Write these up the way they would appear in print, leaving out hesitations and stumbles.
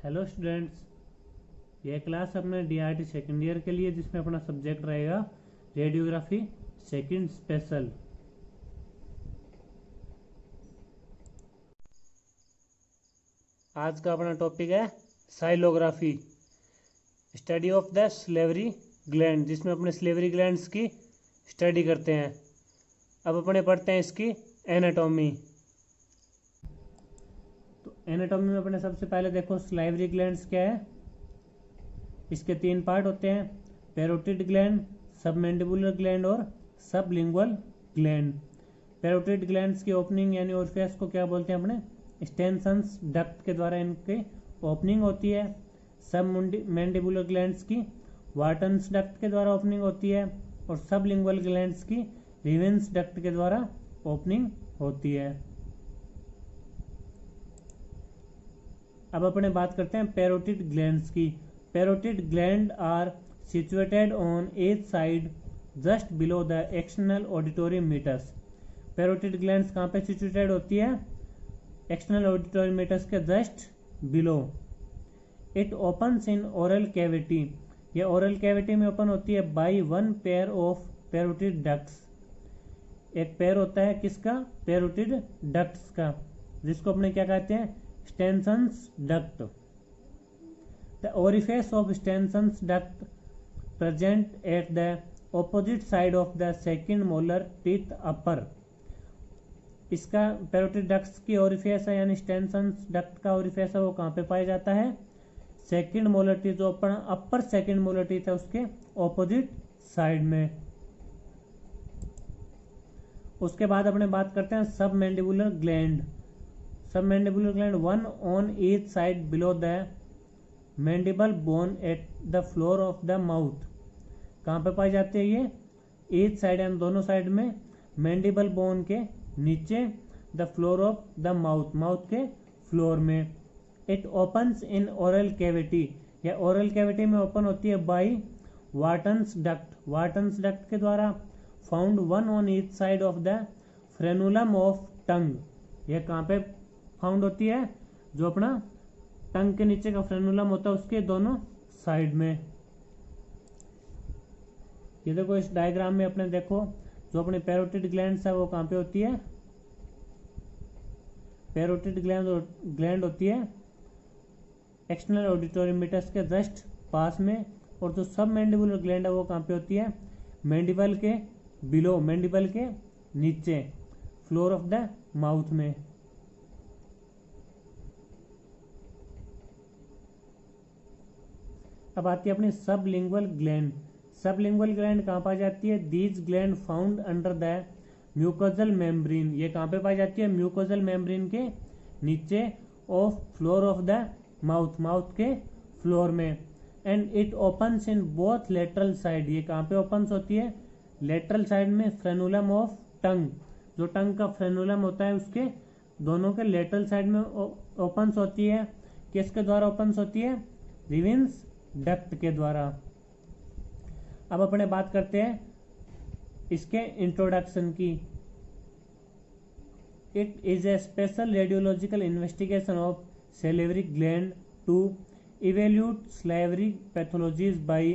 Hello students, ये class अपने DRT second year के लिए जिसमें अपना सब्जेक्ट रहेगा रेडियोग्राफी सेकंड स्पेशल। आज का अपना टॉपिक है sialography, study of the salivary gland, जिसमें अपने स्लेवरी ग्लैंड्स की स्टडी करते हैं। अब अपने पढ़ते हैं इसकी एनाटॉमी। तो एनाटॉमी में अपने सबसे पहले देखो स्लाइवरी ग्लैंड्स क्या है। इसके तीन पार्ट होते हैं, पैरोटिड ग्लैंड, सबमैंडिबुलर ग्लैंड और सबलिंगुअल ग्लैंड। पैरोटिड ग्लैंड्स की ओपनिंग यानी ओरिफिस को क्या बोलते हैं अपने, स्टेनसन्स डक्ट के द्वारा इनकी ओपनिंग होती है। सबमैंडिबुलर ग्लैंड्स की वार्टन्स डक्ट के द्वारा ओपनिंग होती है और सबलिंगुअल ग्लैंड्स की रिवेंस डक्ट के द्वारा ओपनिंग होती है। अब अपने बात करते हैं पैरोटिड ग्लैंड्स की। Parotid gland are situated on each side just below the external auditory meatus। Parotid glands कहाँ पे situated होती है, external auditory meatus के just below। It opens in oral cavity, ये oral cavity में open होती है by one pair of parotid ducts। एक पैर होता है किसका, parotid ducts का, जिसको अपने क्या कहते हैं, Stenson's duct। The orifice of Stenson's duct present at the opposite side of the second molar teeth upper। इसका पैरोटिड डक्ट्स की ओरिफिस है यानी स्टेनसन्स डक्ट का ओरिफिस है, वो कहाँ पे पाया जाता है, सेकंड मोलर टीथ, जो अपर सेकंड मोलर टीथ है उसके ऑपोजिट साइड में। उसके बाद अपने बात करते हैं submandibular gland. Submandibular gland one on each side below the mandible bone at the floor of the mouth. कहाँ पे पाई जाती है ये, ईच साइड यानी दोनों साइड में, मैंडिबल बोन के नीचे, the floor of the mouth, mouth के फ्लोर में। It opens in oral cavity, या ओरल कैविटी में ओपन होती है by Wharton's duct, Wharton's duct के द्वारा। Found one on each side of the frenulum of टंग, यह कहाँ पे फाउंड होती है, जो अपना टंग के नीचे का फ्रेनुलम होता है उसके दोनों साइड में। ये देखो इस डायग्राम में अपने देखो, जो अपने पैरोटिड ग्लैंड्स है वो कहाँ पे होती है, पैरोटिड ग्लैंड होती है एक्सटर्नल ऑडिटोरी मीटस के जस्ट पास में, और जो सब मैंडिबुलर ग्लैंड है वो कहाँ पे होती है, मैंडिबल के बिलो, मैंडिबल के नीचे, फ्लोर ऑफ द माउथ में। अब आती है अपनी सबलिंगुअल ग्लैंड। सबलिंगुअल ग्लैंड कहाँ पाई जाती है, these gland found under the mucosal membrane, ये कहाँ पे पाई जाती है, म्यूकोजल मेम्ब्रेन के नीचे of floor of the mouth, mouth के फ्लोर में। And it opens in both lateral side, ये कहाँ पे ओपन्स होती है, लेटरल साइड में। फ्रेनुलम ऑफ टंग, जो टंग का फ्रेनुलम होता है उसके दोनों के लेटरल साइड में ओपन्स होती है। किसके द्वारा ओपन्स होती है, रिवेंस डक्ट के द्वारा। अब अपने बात करते हैं इसके इंट्रोडक्शन की। It is a special radiological investigation of salivary gland to evaluate salivary pathologies by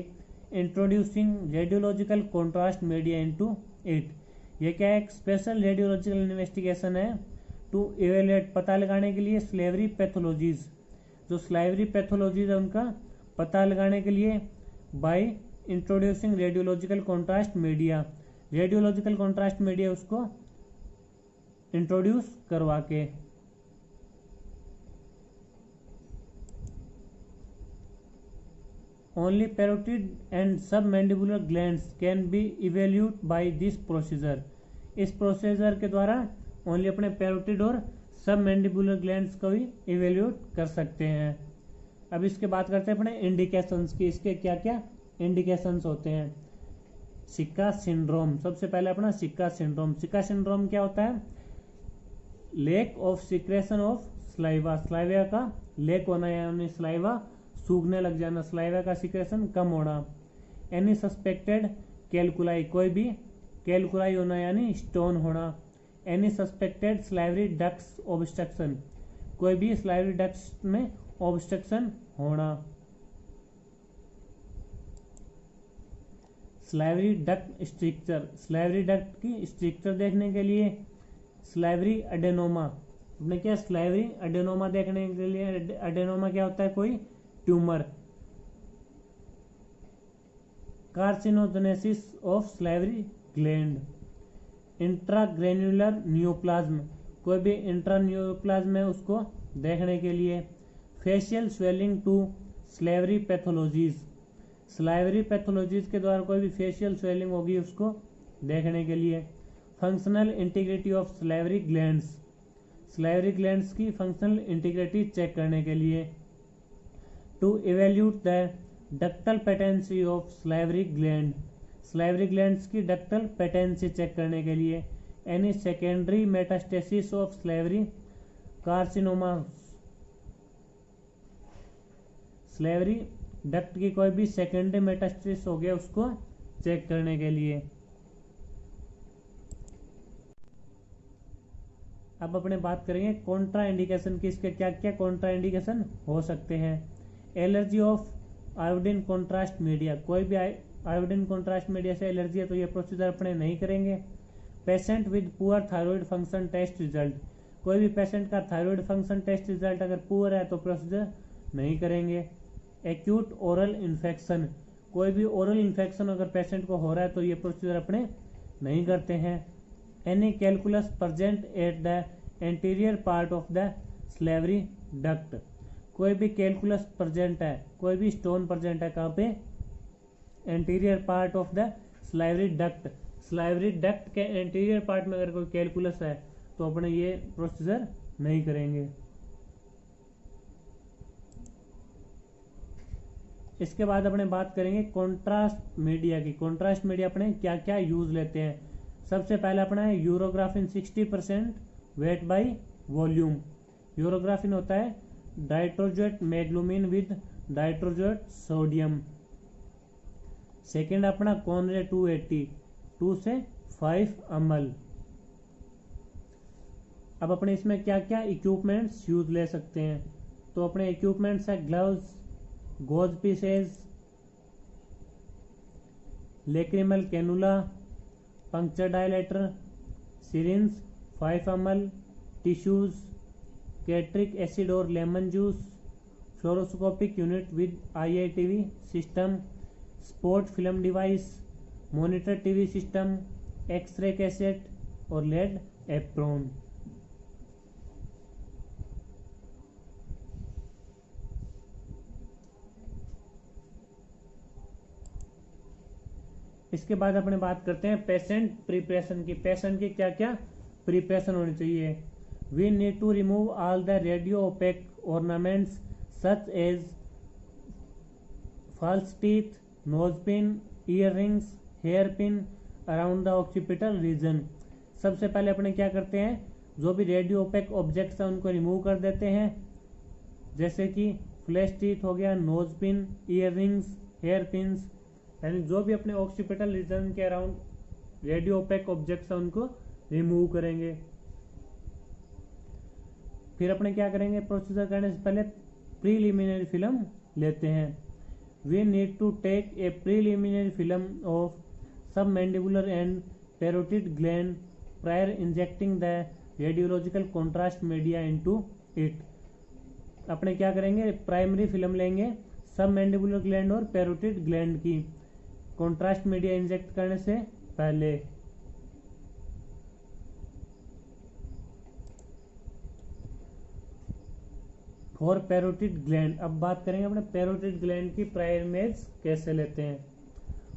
introducing radiological contrast media into it. ये क्या है, एक स्पेशल रेडियोलॉजिकल इन्वेस्टिगेशन है टू इवेल्यूएट, पता लगाने के लिए स्लेवरी पैथोलॉजीज, जो स्लाइवरी पैथोलॉजीज है उनका पता लगाने के लिए, by introducing radiological contrast media, radiological contrast media उसको इंट्रोड्यूस करवा के। Only parotid and submandibular glands can be evaluate by this procedure. इस प्रोसीजर के द्वारा ओनली अपने पैरोटिड और सबमैंडिबुलर ग्लैंड्स को ही इवेल्यूट कर सकते हैं। अब इसके बात करते हैं अपने इंडिकेशंस की, इसके क्या क्या इंडिकेशंस होते हैं। सिक्का सिंड्रोम, सबसे पहले अपना सिक्का सिंड्रोम। सिक्का सिंड्रोम क्या होता है, lack of secretion of saliva, saliva का लैक होना यानी स्लाइवा सूखने लग जाना, स्लाइवा का सिक्रेशन कम होना। एनी सस्पेक्टेड कैलकुलाई, कोई भी कैलकुलाई होना यानी स्टोन होना। Any suspected salivary ducts obstruction, कोई भी स्लाइवरी डक्ट्स में ऑब्स्ट्रक्शन होना। Salivary duct structure, salivary duct की स्ट्रक्चर देखने के लिए स्लाइवरी एडेनोमा, अपने क्या स्लाइवरी एडेनोमा देखने के लिए, एडेनोमा क्या होता है, कोई tumour. Carcinogenesis of salivary gland, intraglandular neoplasm, कोई भी इंट्रा न्यूप्लाज्म है उसको देखने के लिए। Facial swelling to salivary pathologies, salivary pathologies के द्वारा कोई भी फेशियल स्वेलिंग होगी उसको देखने के लिए। Functional integrity of salivary glands, salivary glands की फंक्शनल इंटीग्रिटी चेक करने के लिए। To evaluate the ductal patency of salivary gland, salivary glands की डक्टल पेटेंसी चेक करने के लिए। Any secondary metastasis of salivary carcinoma, salivary duct की कोई भी सेकेंडरी मेटास्टेसिस हो गया उसको चेक करने के लिए। अब अपने बात करेंगे कॉन्ट्रा इंडिकेशन की, इसके क्या क्या कॉन्ट्रा इंडिकेशन हो सकते हैं। Allergy of iodine contrast media, कोई भी आयोडीन कॉन्ट्रास्ट मीडिया से एलर्जी है तो ये प्रोसीजर अपने नहीं करेंगे। Patient with poor thyroid function test result, कोई भी पेशेंट का थायराइड फंक्शन टेस्ट रिजल्ट अगर पुअर है तो प्रोसीजर नहीं करेंगे। एक्यूट ओरल इन्फेक्शन, कोई भी ओरल इन्फेक्शन अगर पेशेंट को हो रहा है तो ये प्रोसीजर अपने नहीं करते हैं। Any calculus present at the anterior part of the salivary duct, कोई भी कैलकुलस प्रेजेंट है, कोई भी स्टोन प्रेजेंट है कहाँ पे, anterior part of the salivary duct, salivary duct के एंटीरियर पार्ट में अगर कोई कैलकुलस है तो अपने ये प्रोसीजर नहीं करेंगे। इसके बाद अपने बात करेंगे कॉन्ट्रास्ट मीडिया की। कॉन्ट्रास्ट मीडिया अपने क्या क्या यूज लेते हैं। सबसे पहले अपना है Urografin 60% weight by volume. Urografin होता है डाइट्रोजेट मैग्लूमिन विद डाइट्रोजेट सोडियम। सेकेंड अपना कॉनरे 280 2 से 5 ml। अब अपने इसमें क्या क्या इक्विपमेंट्स यूज ले सकते हैं, तो अपने इक्विपमेंट्स है gloves, gauze pieces, lacrimal cannula, puncture dilator, syringe 5 ml, tissues, citric acid और lemon juice, fluoroscopic unit with IITV system, spot film device, monitor TV system, X-ray cassette और लेड एप्रोन। इसके बाद अपने बात करते हैं पेशेंट प्रिपरेशन की। Patient की क्या क्या प्रिपरेशन होनी चाहिए। We need to remove all the radio opaque ornaments such as false teeth, nose pin, earrings, hairpin around the occipital region. सबसे पहले अपने क्या करते हैं, जो भी रेडियो ओपेक ऑब्जेक्ट्स हैं उनको रिमूव कर देते हैं, जैसे कि फ्लैश टीथ हो गया, nose pin, earrings, hairpins, यानी जो भी अपने ऑक्सीपिटल रीजन के अराउंड रेडियो ओपेक ऑब्जेक्ट्स हैं उनको रिमूव करेंगे। फिर अपने क्या करेंगे, प्रोसीजर करने से पहले प्रीलिमिनरी फिल्म लेते हैं। We need to take a preliminary film of submandibular and parotid gland prior injecting the radiological contrast media into it. अपने क्या करेंगे, प्राइमरी फिल्म लेंगे सबमैंडिबुलर ग्लैंड और पैरोटिड ग्लैंड की कॉन्ट्रास्ट मीडिया इंजेक्ट करने से पहले। फॉर पैरोटिड ग्लैंड, अब बात करेंगे अपने पैरोटिड ग्लैंड की प्रायर इमेज कैसे लेते हैं।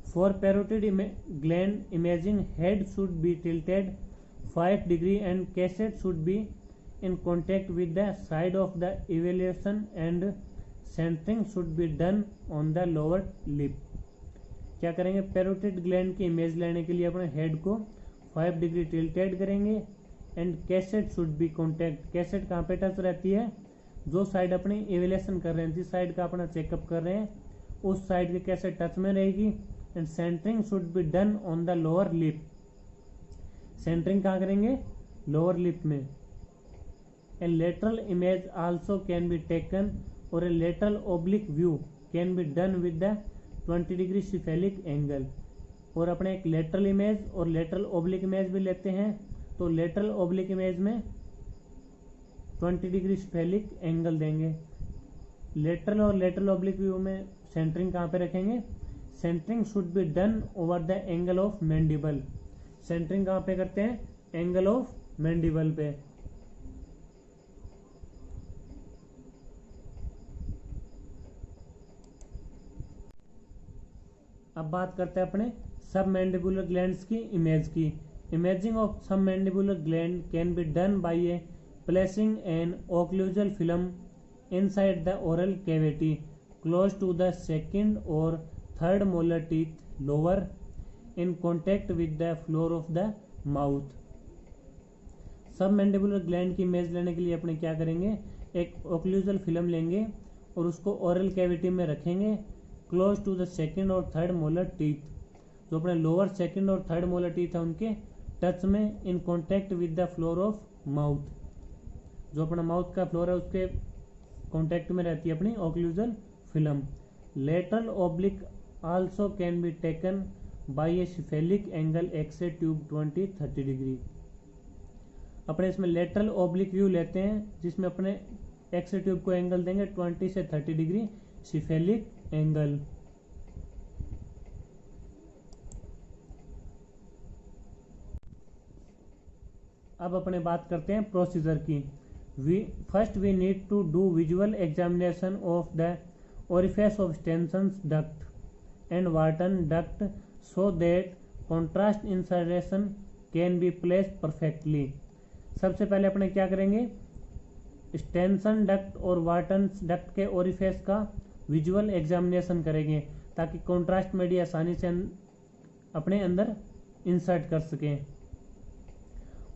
For parotid gland imaging head should be tilted 5 degree and cassette should be in contact with the side of the evaluation and centering should be done on the lower lip. क्या करेंगे, parotid gland की image लेने के लिए अपने head को 5 degree tilted करेंगे and cassette should B contact. Cassette कहाँ पे टच रहती है, जो साइड अपनी इवेल्यूएशन कर रहे हैं, जिस साइड का अपना चेकअप कर रहे हैं उस साइड की कैसेट टच में रहेगी and centering should be done on the lower lip. Centering कहाँ करेंगे, लोअर लिप में। A lateral image also can be taken और a lateral oblique view can be done with the 20 degree cephalic angle. और अपने एक lateral image और lateral oblique image भी लेते हैं। तो लेटरल ओब्लिक इमेज में 20 डिग्री सिफेलिक एंगल देंगे। लेटरल और लेटरल ओब्लिक व्यू में सेंटरिंग कहाँ पे रखेंगे? Centring should be done over the angle of mandible. सेंटरिंग कहाँ पे करते हैं? एंगल ऑफ मैंडिबल पे। अब बात करते हैं अपने सब मैंडिबुलर ग्लैंड्स की इमेज की। Imaging of submandibular gland can be done by a placing an occlusal film inside the oral cavity close to the second और third molar teeth lower in contact with the floor of the mouth. Submandibular gland की image लेने के लिए अपने क्या करेंगे? एक occlusal film लेंगे और उसको ओरल कैविटी में रखेंगे क्लोज टू द सेकंड और थर्ड मोलर टीथ। जो अपने लोअर सेकंड और थर्ड मोलर टीथ है उनके टच में, इन contact with the floor of mouth. जो अपना माउथ का फ्लोर है उसके कॉन्टेक्ट में रहती है अपनी occlusal film. Lateral oblique also can be taken by a cephalic angle X-ray tube 20-30 degree. अपने इसमें लेटरल ओब्लिक व्यू लेते हैं जिसमें अपने एक्स-रे ट्यूब को एंगल देंगे 20 से 30 डिग्री सिफेलिक एंगल। अब अपने बात करते हैं प्रोसीजर की। First we need to do visual examination of the orifice of Stensen duct and Wharton duct so that contrast insertion can be placed perfectly. सबसे पहले अपने क्या करेंगे? स्टेनसन डक्ट और वार्टन डक्ट के ओरिफिस का विजुअल एग्जामिनेशन करेंगे ताकि कॉन्ट्रास्ट मीडिया आसानी से अपने अंदर इंसर्ट कर सकें।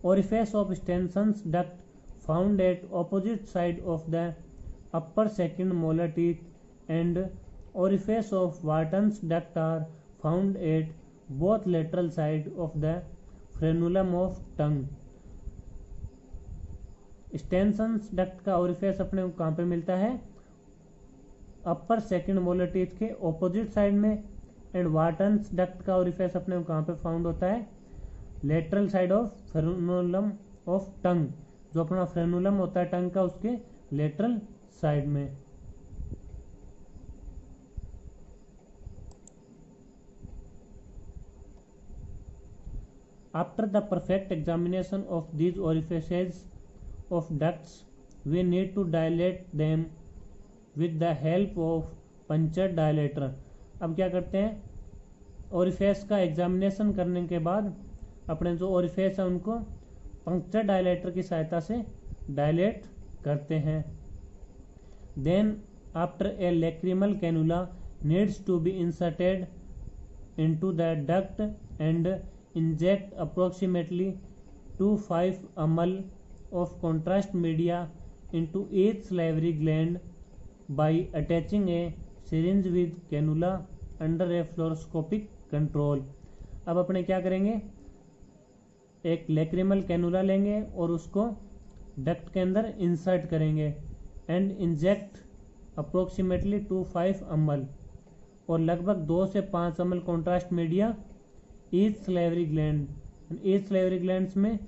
Orifice of Stensen duct found at opposite side of the upper second molar teeth and orifice of Wharton's duct are found at both lateral side of the frenulum of tongue. Stensen duct का orifice अपने को कहाँ पे मिलता है? Upper second molar teeth के opposite side में। And Wharton's duct का ओरिफिस अपने को कहाँ पे फाउंड होता है? Lateral side of frenulum of टंग। जो अपना फ्रेनुलम होता है टंग का उसके लेटरल साइड में। After the perfect examination of these orifices of ducts, we need to dilate them with the help of puncture dilator। अब क्या करते हैं? ओरिफिस का एग्जामिनेशन करने के बाद अपने जो ओरिफिस है उनको पंक्चर डायलेटर की सहायता से डायलेट करते हैं। Then after a lacrimal cannula needs to be inserted into the duct and inject approximately 2-5 ml of contrast media into each salivary gland by attaching a syringe with cannula under a fluoroscopic control। अब अपने क्या करेंगे? एक lacrimal cannula लेंगे और उसको duct के अंदर इंसर्ट करेंगे एंड इंजेक्ट अप्रोक्सीमेटली 2-5 ml और लगभग 2 से 5 ml contrast media each salivary gland. Each salivary glands में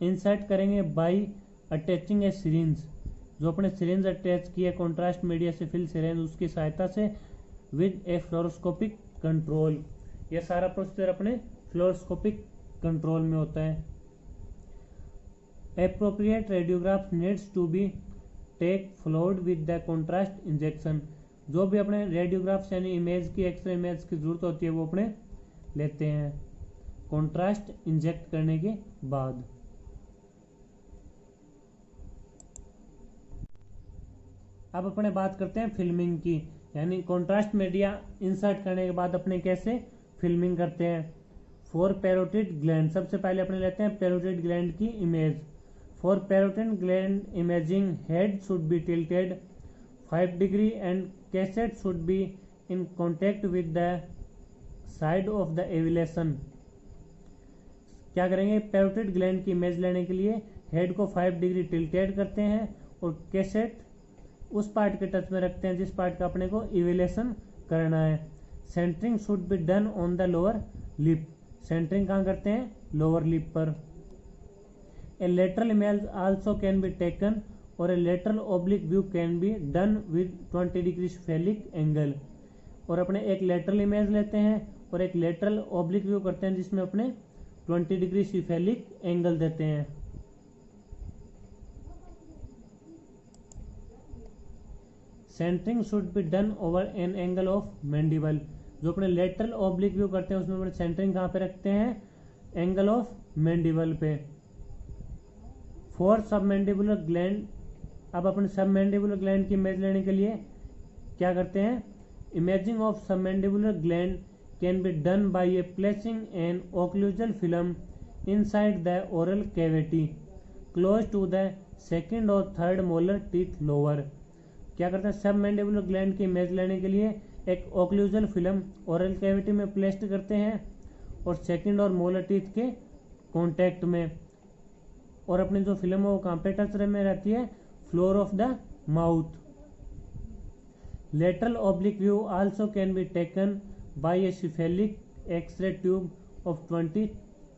इंसर्ट करेंगे बाई अटैचिंग ए सिरिंज। जो अपने सिरिंज अटैच किया कॉन्ट्रास्ट मीडिया से फिल सिरिंज उसकी सहायता से विद ए फ्लोरोस्कोपिक कंट्रोल। यह सारा प्रोसीजर अपने फ्लोरोस्कोपिक कंट्रोल में होता है। Appropriate radiograph needs to be take followed with the contrast injection. जो भी अपने रेडियोग्राफ यानी इमेज की एक्सरे इमेज की जरूरत होती है वो अपने लेते हैं कॉन्ट्रास्ट इंजेक्ट करने के बाद। अब अपने बात करते हैं फिल्मिंग की, यानी कॉन्ट्रास्ट मीडिया इंसर्ट करने के बाद अपने कैसे फिल्मिंग करते हैं। फॉर पैरोटिड ग्लैंड सबसे पहले अपने लेते हैं पैरोटिड ग्लैंड की image. For parotid gland imaging head should be tilted 5 degree and cassette should be in contact with the side of the elevation. क्या करेंगे? पैरोटिड ग्लैंड की इमेज लेने के लिए हेड को 5 डिग्री टिल्टेड करते हैं और कैसेट उस पार्ट के टच में रखते हैं जिस पार्ट का अपने को इवेल्यूशन करना है। Centering should be done on the lower lip, centering कहाँ करते हैं, लोअर लिप पर। A lateral image also can be taken और a lateral oblique view can be done with 20 degree cephalic angle. और अपने एक लेटरल इमेज लेते हैं और एक लेटरल ओब्लिक व्यू करते हैं जिसमें अपने 20 डिग्री सेफेलिक एंगल देते हैं। Centring should be done over an angle of mandible, जो अपने लेटरल ओब्लिक व्यू करते हैं उसमें अपने सेंटरिंग कहाँ पे रखते हैं, एंगल ऑफ मैंडिबल पे। फॉर सबमैंडिबुलर ग्लैंड, अब अपने सबमैंडिबुलर ग्लैंड की इमेज लेने के लिए क्या करते हैं, imaging of submandibular gland can be done by placing an occlusal film inside the oral cavity close to the second और थर्ड मोलर टीथ लोअर। क्या करते हैं, सबमैंडिबुलर ग्लैंड की इमेज लेने के लिए एक ओक्लूजल फिल्म ओरल कैविटी में प्लेस्ड करते हैं और सेकंड और मोलर टीथ के कांटेक्ट में, और अपनी जो फिल्म है वो कहाँ पे टच में रहती है, floor of the mouth. Lateral oblique view also can be taken by a cephalic X-ray tube of 20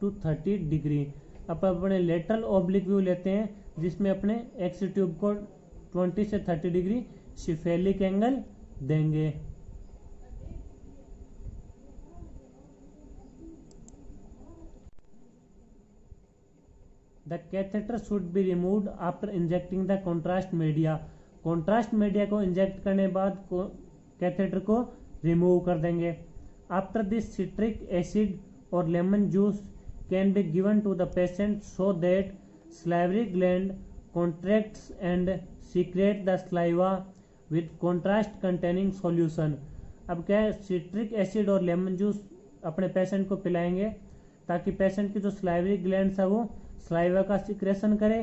to 30 degree. अब अपने लेटरल ओब्लिक व्यू लेते हैं जिसमें अपने एक्सरे ट्यूब को 20 से 30 डिग्री सिफेलिक एंगल देंगे। The catheter should be removed after injecting the contrast media, contrast media को इंजेक्ट करने के बाद कैथेटर को रिमूव कर देंगे। आफ्टर दिस सिट्रिक एसिड और lemon juice can be given to the patient so that salivary gland contracts and secrete the saliva with contrast containing solution। अब क्या है, सिट्रिक एसिड और लेमन जूस अपने patient को पिलाएंगे ताकि पेशेंट की जो सलाइवरी ग्लैंड्स है वो सलाइवा का सिक्रेशन करे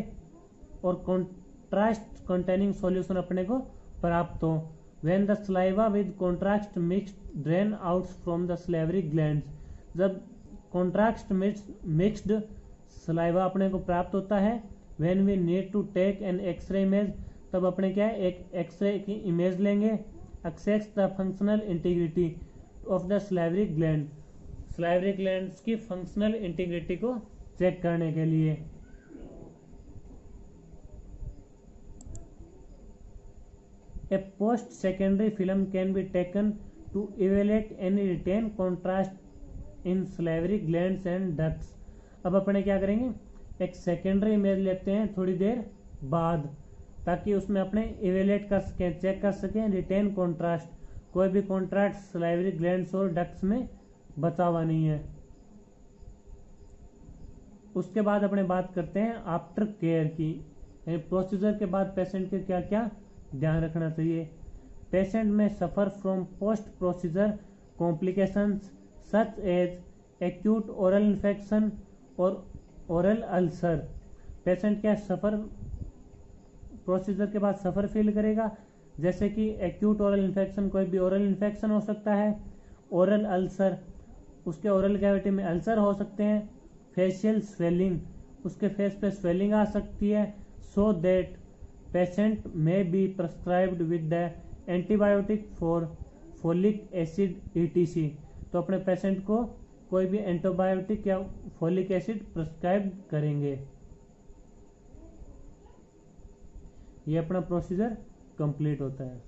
और कॉन्ट्रास्ट कंटेनिंग सॉल्यूशन अपने को प्राप्त हो। When the saliva with contrast mixed drain out from the salivary glands, जब कॉन्ट्रास्ट मिक्स्ड सलाइवा अपने को प्राप्त होता है, when we need to take an X-ray image, तब अपने क्या है, एक एक्सरे की इमेज लेंगे। Assess the functional integrity of the salivary gland, salivary glands की फंक्शनल इंटीग्रिटी को चेक करने के लिए। A post secondary film can be taken to evaluate any retain contrast in salivary glands and ducts. अब अपने क्या करेंगे, एक सेकेंडरी इमेज लेते हैं थोड़ी देर बाद ताकि उसमें अपने इवेलुएट कर सकें, चेक कर सकें रिटेन कॉन्ट्रास्ट, कोई भी कॉन्ट्रास्ट सलाइवरी ग्लैंड्स और डक्ट्स में बचा हुआ नहीं है। उसके बाद अपने बात करते हैं आफ्टर केयर की, प्रोसीजर के बाद पेशेंट के क्या क्या ध्यान रखना चाहिए। पेशेंट में suffer from post procedure complications such as acute oral infection और ओरल अल्सर। पेशेंट क्या सफर प्रोसीजर के बाद सफर फील करेगा, जैसे कि एक्यूट ओरल इन्फेक्शन, कोई भी ओरल इन्फेक्शन हो सकता है, ओरल अल्सर, उसके ओरल कैविटी में अल्सर हो सकते हैं, फेशियल स्वेलिंग, उसके फेस पे स्वेलिंग आ सकती है, सो दैट पेशेंट में be prescribed with the antibiotic for folic acid ETC। तो अपने पेशेंट को कोई भी एंटीबायोटिक या फोलिक एसिड प्रिस्क्राइब करेंगे। ये अपना प्रोसीजर कंप्लीट होता है।